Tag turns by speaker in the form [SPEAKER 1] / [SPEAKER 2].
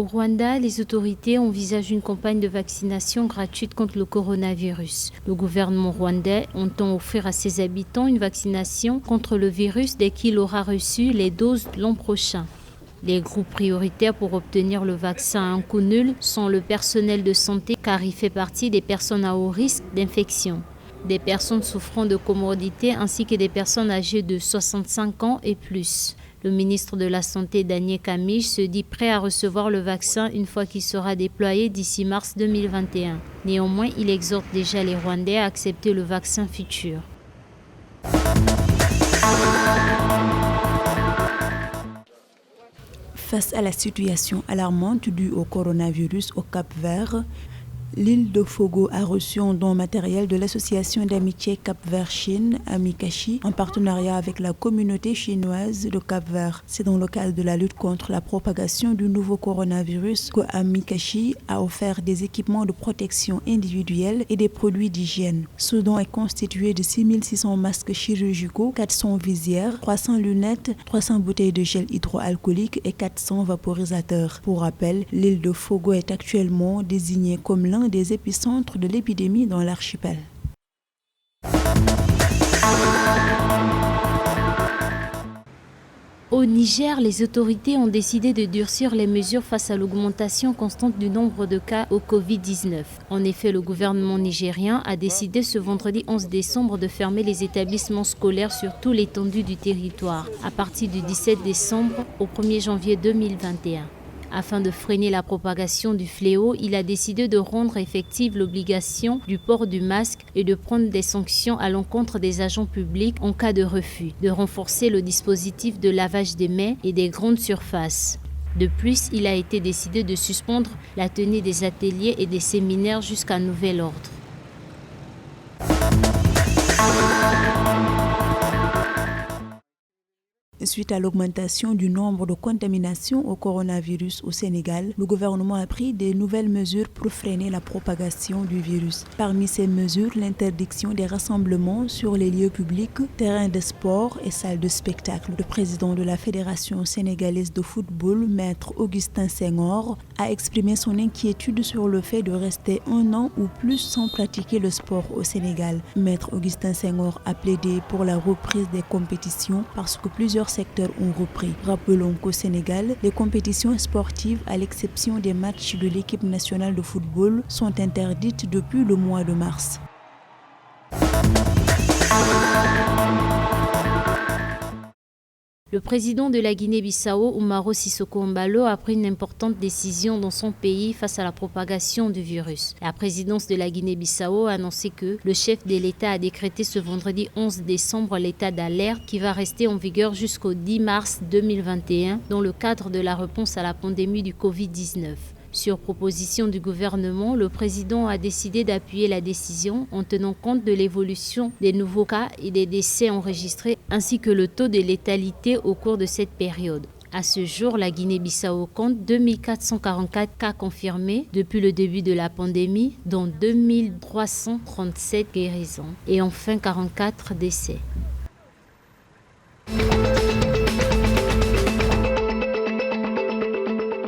[SPEAKER 1] Au Rwanda, les autorités envisagent une campagne de vaccination gratuite contre le coronavirus. Le gouvernement rwandais entend offrir à ses habitants une vaccination contre le virus dès qu'il aura reçu les doses l'an prochain. Les groupes prioritaires pour obtenir le vaccin à un coût nul sont le personnel de santé car il fait partie des personnes à haut risque d'infection, des personnes souffrant de comorbidités ainsi que des personnes âgées de 65 ans et plus. Le ministre de la Santé, Daniel Kamish, se dit prêt à recevoir le vaccin une fois qu'il sera déployé d'ici mars 2021. Néanmoins, il exhorte déjà les Rwandais à accepter le vaccin futur.
[SPEAKER 2] Face à la situation alarmante due au coronavirus au Cap-Vert, l'île de Fogo a reçu un don matériel de l'association d'amitié Cap-Vert-Chine, Amikashi, en partenariat avec la communauté chinoise de Cap-Vert. C'est dans le cadre de la lutte contre la propagation du nouveau coronavirus que Amikashi a offert des équipements de protection individuelle et des produits d'hygiène. Ce don est constitué de 6600 masques chirurgicaux, 400 visières, 300 lunettes, 300 bouteilles de gel hydroalcoolique et 400 vaporisateurs. Pour rappel, l'île de Fogo est actuellement désignée comme l'un des épicentres de l'épidémie dans l'archipel.
[SPEAKER 1] Au Niger, les autorités ont décidé de durcir les mesures face à l'augmentation constante du nombre de cas au Covid-19. En effet, le gouvernement nigérien a décidé ce vendredi 11 décembre de fermer les établissements scolaires sur toute l'étendue du territoire à partir du 17 décembre au 1er janvier 2021. Afin de freiner la propagation du fléau, il a décidé de rendre effective l'obligation du port du masque et de prendre des sanctions à l'encontre des agents publics en cas de refus, de renforcer le dispositif de lavage des mains et des grandes surfaces. De plus, il a été décidé de suspendre la tenue des ateliers et des séminaires jusqu'à nouvel ordre.
[SPEAKER 2] Suite à l'augmentation du nombre de contaminations au coronavirus au Sénégal, le gouvernement a pris des nouvelles mesures pour freiner la propagation du virus. Parmi ces mesures, l'interdiction des rassemblements sur les lieux publics, terrains de sport et salles de spectacle. Le président de la Fédération sénégalaise de football, Maître Augustin Senghor, a exprimé son inquiétude sur le fait de rester un an ou plus sans pratiquer le sport au Sénégal. Maître Augustin Senghor a plaidé pour la reprise des compétitions parce que plusieurs secteurs ont repris. Rappelons qu'au Sénégal, les compétitions sportives, à l'exception des matchs de l'équipe nationale de football, sont interdites depuis le mois de mars.
[SPEAKER 1] Le président de la Guinée-Bissau, Umaro Sissoco Embalo, a pris une importante décision dans son pays face à la propagation du virus. La présidence de la Guinée-Bissau a annoncé que le chef de l'État a décrété ce vendredi 11 décembre l'état d'alerte qui va rester en vigueur jusqu'au 10 mars 2021 dans le cadre de la réponse à la pandémie du Covid-19. Sur proposition du gouvernement, le président a décidé d'appuyer la décision en tenant compte de l'évolution des nouveaux cas et des décès enregistrés ainsi que le taux de létalité au cours de cette période. À ce jour, la Guinée-Bissau compte 2444 cas confirmés depuis le début de la pandémie, dont 2337 guérisons et enfin 44 décès.